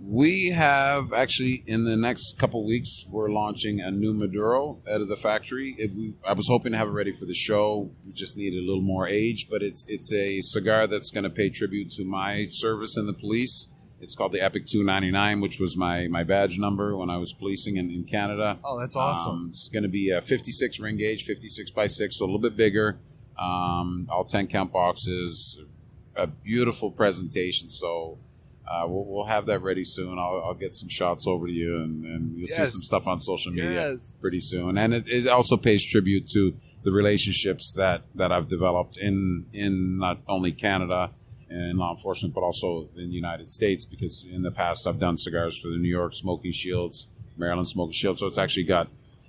We have actually, in the next couple weeks, we're launching a new Maduro out of the factory. I was hoping to have it ready for the show. We just needed a little more age, but it's a cigar that's going to pay tribute to my service in the police. It's called the Epic 299, which was my badge number when I was policing in Canada. Oh, that's awesome. It's going to be a 56 ring gauge, 56 by 6, so a little bit bigger. All 10 count boxes, a beautiful presentation. So we'll have that ready soon. I'll get some shots over to you, and you'll see some stuff on social media pretty soon. And it also pays tribute to the relationships that I've developed in not only Canada and law enforcement, but also in the United States, because in the past I've done cigars for the New York Smoking Shields, Maryland Smoking Shields. So it's actually got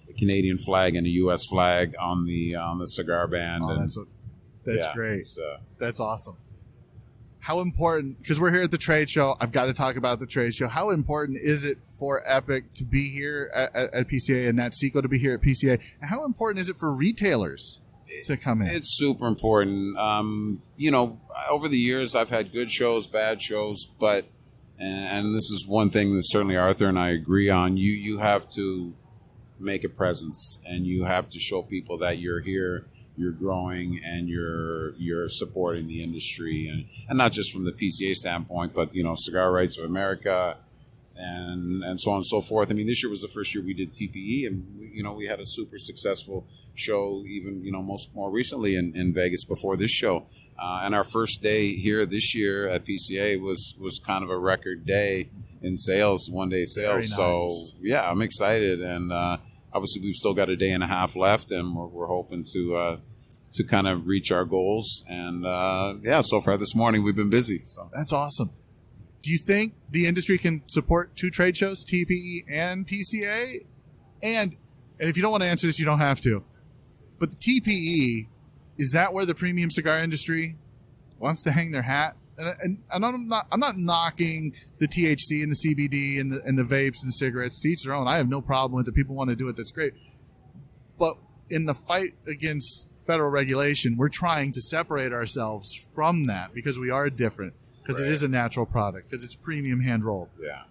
a Canadian flag and a U.S. flag on the cigar band. Oh, that's great. That's awesome. How important, because we're here at the trade show, I've got to talk about the trade show. How important is it for Epic to be here at PCA and Natsico to be here at PCA? And how important is it for retailers to come in? It's super important. Over the years, I've had good shows, bad shows, but, and this is one thing that certainly Arthur and I agree on, you have to make a presence, and you have to show people that you're here, you're growing, and you're supporting the industry, and not just from the PCA standpoint, but Cigar Rights of America, and so on and so forth. I mean, this year was the first year we did TPE, and we had a super successful show, even more recently in Vegas before this show, and our first day here this year at PCA was kind of a record day in sales, 1 day sales. Nice. So yeah, I'm excited, and obviously we've still got a day and a half left, and we're hoping to kind of reach our goals. And so far this morning we've been busy. So that's awesome. Do you think the industry can support 2 trade shows, TPE and PCA? And if you don't want to answer this, you don't have to. But the TPE, is that where the premium cigar industry wants to hang their hat? And I'm not knocking the THC and the CBD and the vapes and the cigarettes. To each their own. I have no problem with it. People want to do it. That's great. But in the fight against federal regulation, we're trying to separate ourselves from that because we are different. Because it is a natural product. Because it's premium hand rolled. Yeah.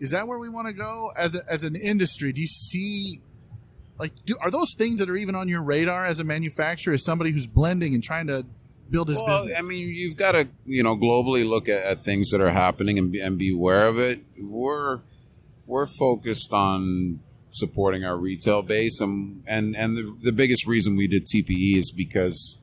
Is that where we want to go as an industry? Do you see, are those things that are even on your radar as a manufacturer, as somebody who's blending and trying to build his business? I mean, you've got to, globally look at things that are happening and be aware of it. We're focused on supporting our retail base, and the biggest reason we did TPE is because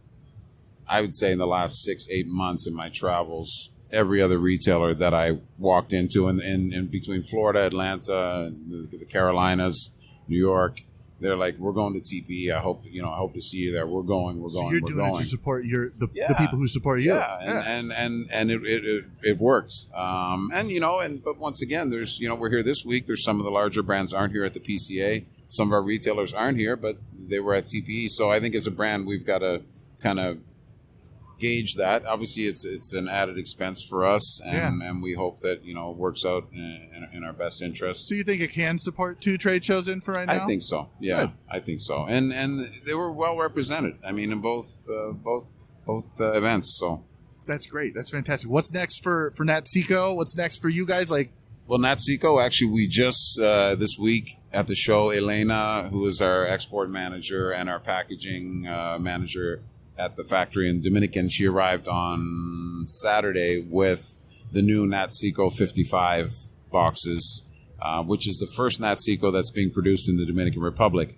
I would say in the last 6-8 months in my travels, every other retailer that I walked into in between Florida, Atlanta, the Carolinas, New York, they're like, we're going to TPE. I hope to see you there. We're going. So you're doing it to support the people who support you. Yeah. And it works. But once again, there's we're here this week. There's some of the larger brands aren't here at the PCA. Some of our retailers aren't here, but they were at TPE. So I think as a brand, we've got to kind of gauge that. Obviously, it's an added expense for us, and we hope that it works out in our best interest. So you think it can support 2 trade shows in for right now? I think so. Yeah, Good. I think so. And they were well represented. I mean, in both events. So that's great. That's fantastic. What's next for Natsico? What's next for you guys? Well, Natsico, actually, we just this week at the show, Elena, who is our export manager and our packaging manager at the factory in Dominican, she arrived on Saturday with the new Natsico 55 boxes, which is the first Natsico that's being produced in the Dominican Republic.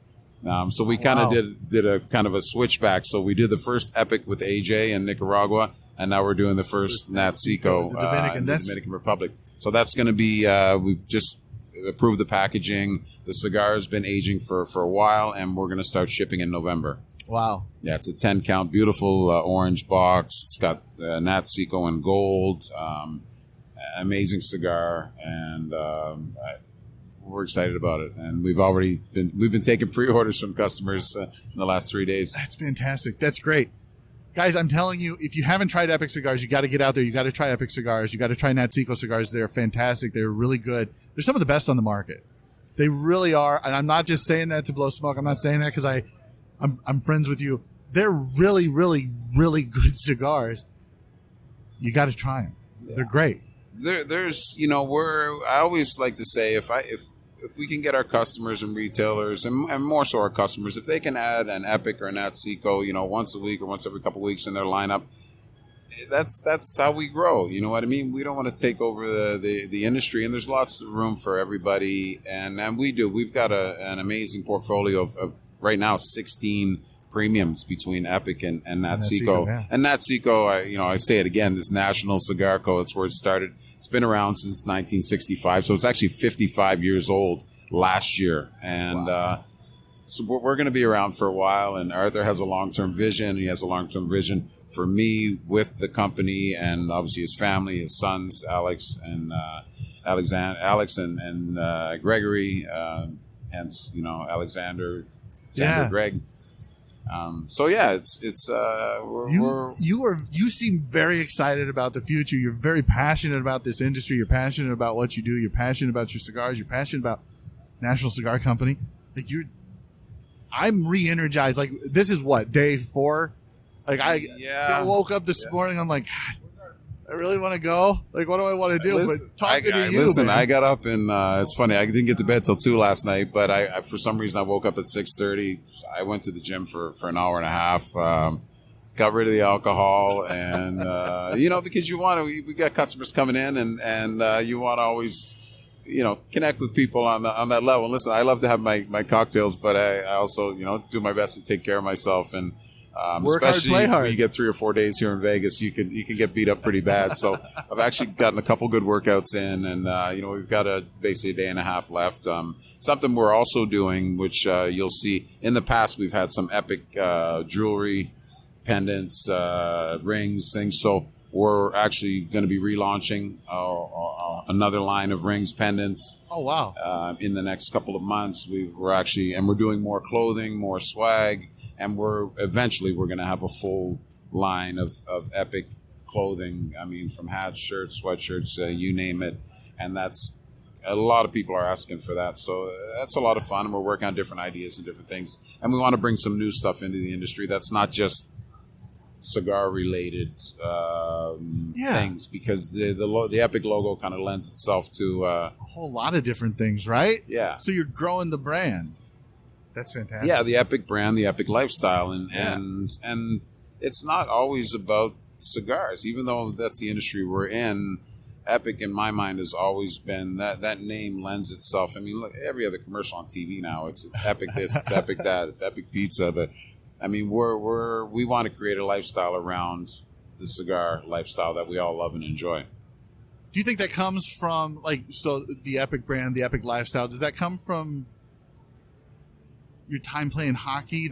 So we kind of did a kind of a switchback. So we did the first Epic with AJ in Nicaragua, and now we're doing the first Natsico in the Dominican Republic. So that's going to be, we've just approved the packaging. The cigar has been aging for a while, and we're going to start shipping in November. Wow. Yeah, it's a 10-count, beautiful orange box. It's got Natsico in gold, amazing cigar, and we're excited about it. And we've been taking pre-orders from customers in the last 3 days. That's fantastic. That's great. Guys, I'm telling you, if you haven't tried Epic Cigars, you got to get out there. You got to try Epic Cigars. You got to try Natsico cigars. They're fantastic. They're really good. They're some of the best on the market. They really are. And I'm not just saying that to blow smoke. I'm not saying that because I'm friends with you. They're really, really, really good cigars. You got to try them. Yeah. They're great. There's, I always like to say if we can get our customers and retailers, and more so our customers, if they can add an Epic or a Natsico, once a week or once every couple of weeks in their lineup, that's how we grow. You know what I mean? We don't want to take over the industry, and there's lots of room for everybody, and we do. We've got an amazing portfolio of right now 16 premiums between Epic and Natsico. Yeah. And Natsico, I say it again, this National Cigar Co. It's where it started. It's been around since 1965, so it's actually 55 years old last year. And so we're going to be around for a while, and Arthur has a long-term vision. He has a long-term vision for me with the company, and obviously his family, his sons, Alex and Gregory, hence, Alexander, Zander-Greg. You seem very excited about the future. You're very passionate about this industry. You're passionate about what you do. You're passionate about your cigars. You're passionate about National Cigar Company. I'm re-energized. Like, this is what, day 4? Like, I woke up this morning. I'm like, God, I really want to go. Like, what do I want to do? Listen, but talking to you, listen, man. I got up and it's funny. I didn't get to bed till 2 last night, but I for some reason I woke up at 6:30. I went to the gym for an hour and a half. Got rid of the alcohol, and because you want to. We got customers coming in, and you want to always, connect with people on that level. And listen, I love to have my cocktails, but I also do my best to take care of myself and. Work especially hard, play hard. when you get 3 or 4 days here in Vegas, you can get beat up pretty bad. So I've actually gotten a couple good workouts in, and we've got basically a day and a half left. Something we're also doing, which you'll see in the past, we've had some Epic jewelry, pendants, rings, things. So we're actually going to be relaunching another line of rings, pendants. Oh wow! In the next couple of months, we're doing more clothing, more swag. And we're going to have a full line of Epic clothing. I mean, from hats, shirts, sweatshirts, you name it. And that's a lot of people are asking for that. So that's a lot of fun. And we're working on different ideas and different things. And we want to bring some new stuff into the industry that's not just cigar related things, because the Epic logo kind of lends itself to a whole lot of different things, right? Yeah. So you're growing the brand. That's fantastic. Yeah, the Epic brand, the Epic lifestyle, and it's not always about cigars. Even though that's the industry we're in, Epic, in my mind, has always been that name lends itself. I mean, look, every other commercial on TV now, it's Epic this, it's Epic that, it's Epic Pizza. But I mean, we want to create a lifestyle around the cigar lifestyle that we all love and enjoy. Do you think that comes from the Epic brand, the Epic lifestyle? Does that come from your time playing hockey,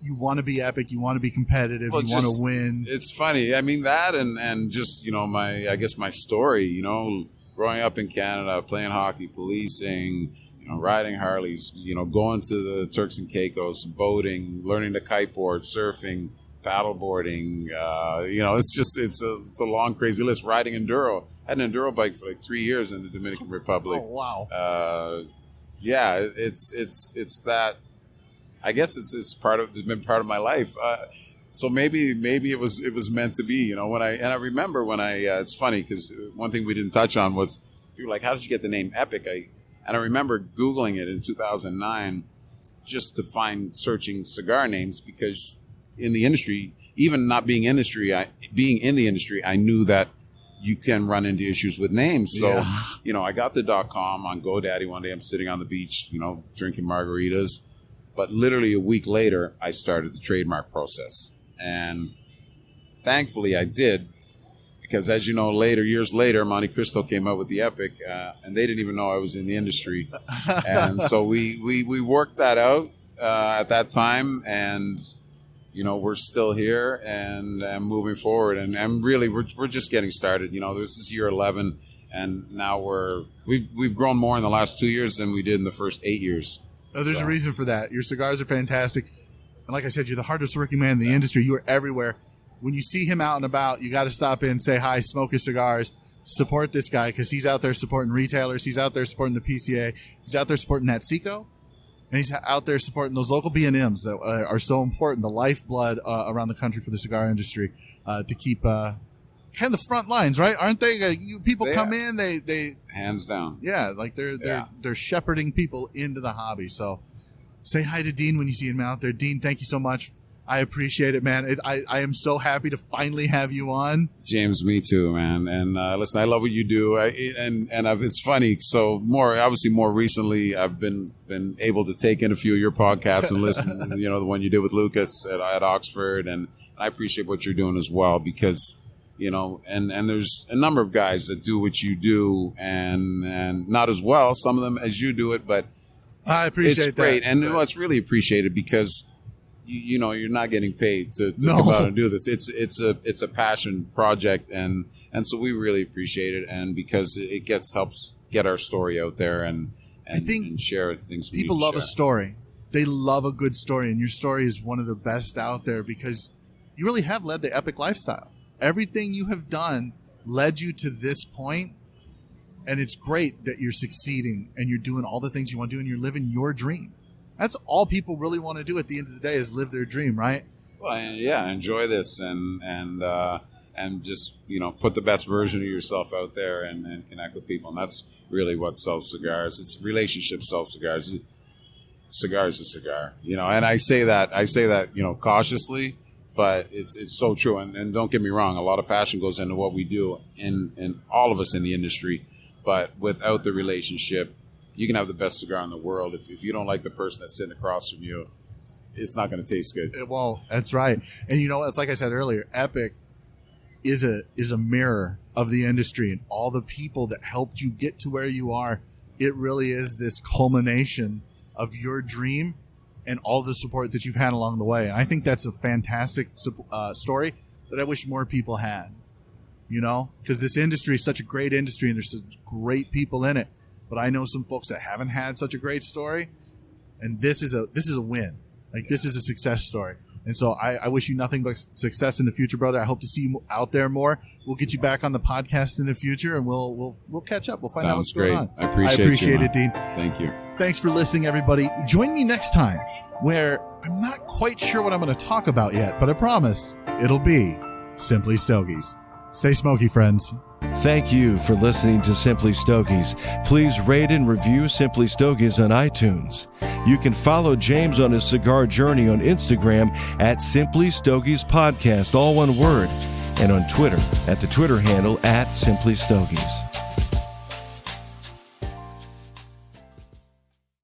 you want to be epic, you want to be competitive, you want to win? It's funny. I mean, that and just, my story, growing up in Canada, playing hockey, policing, riding Harleys, going to the Turks and Caicos, boating, learning to kiteboard, surfing, paddleboarding. It's a long, crazy list. Riding enduro. I had an enduro bike for like 3 years in the Dominican Republic. Oh, wow. It's that. I guess it's been part of my life. So maybe it was meant to be. I remember when it's funny because one thing we didn't touch on was you were like, how did you get the name Epic? I remember Googling it in 2009 just to find searching cigar names because in the industry, even not being in the industry, I knew that you can run into issues with names. So, I got the .com on GoDaddy one day. I'm sitting on the beach, drinking margaritas. But literally a week later, I started the trademark process. And thankfully I did, because as you know, years later, Monte Cristo came out with the Epic, and they didn't even know I was in the industry. And so we worked that out at that time, and we're still here and moving forward. And really, we're just getting started. This is year 11, and now we've grown more in the last 2 years than we did in the first 8 years. Oh, there's a reason for that. Your cigars are fantastic. And like I said, you're the hardest working man in the industry. You are everywhere. When you see him out and about, you got to stop in, say hi, smoke his cigars, support this guy because he's out there supporting retailers. He's out there supporting the PCA. He's out there supporting Natsico. And he's out there supporting those local B&Ms that are so important, the lifeblood around the country for the cigar industry to keep kind of the front lines, right? Aren't they? People come in, they hands down. Yeah, like they're shepherding people into the hobby. So say hi to Dean when you see him out there. Dean, thank you so much. I appreciate it, man. I am so happy to finally have you on. James, me too, man. And listen, I love what you do. It's funny. So more recently, I've been able to take in a few of your podcasts and listen. The one you did with Lucas at Oxford, and I appreciate what you're doing as well because and there's a number of guys that do what you do and not as well. Some of them as you do it, but I appreciate it's great. that. And it's really appreciated because. You're not getting paid to come out and do this. It's a passion project, and so we really appreciate it, and because it helps get our story out there and I think and share things. People love a story. They love a good story, and your story is one of the best out there because you really have led the Epic lifestyle. Everything you have done led you to this point, and it's great that you're succeeding and you're doing all the things you want to do, and you're living your dream. That's all people really want to do at the end of the day is live their dream, right? Well, enjoy this and just put the best version of yourself out there and connect with people, and that's really what sells cigars. It's relationships sell cigars. Cigar is a cigar, And I say that cautiously, but it's so true. And don't get me wrong, a lot of passion goes into what we do, in all of us in the industry, but without the relationship. You can have the best cigar in the world. If you don't like the person that's sitting across from you, it's not going to taste good. Well, that's right. And it's like I said earlier, Epic is a mirror of the industry and all the people that helped you get to where you are. It really is this culmination of your dream and all the support that you've had along the way. And I think that's a fantastic story that I wish more people had, because this industry is such a great industry and there's such great people in it. But I know some folks that haven't had such a great story, and this is a win. Like this is a success story. And so I wish you nothing but success in the future, brother. I hope to see you out there more. We'll get you back on the podcast in the future, and we'll catch up. We'll find out what's going on. I appreciate it, Dean. Thank you. Thanks for listening, everybody. Join me next time, where I'm not quite sure what I'm going to talk about yet, but I promise it'll be Simply Stogies. Stay smoky, friends. Thank you for listening to Simply Stogies. Please rate and review Simply Stogies on iTunes. You can follow James on his cigar journey on Instagram at Simply Stogies Podcast, all one word, and on Twitter at the Twitter handle at Simply Stogies.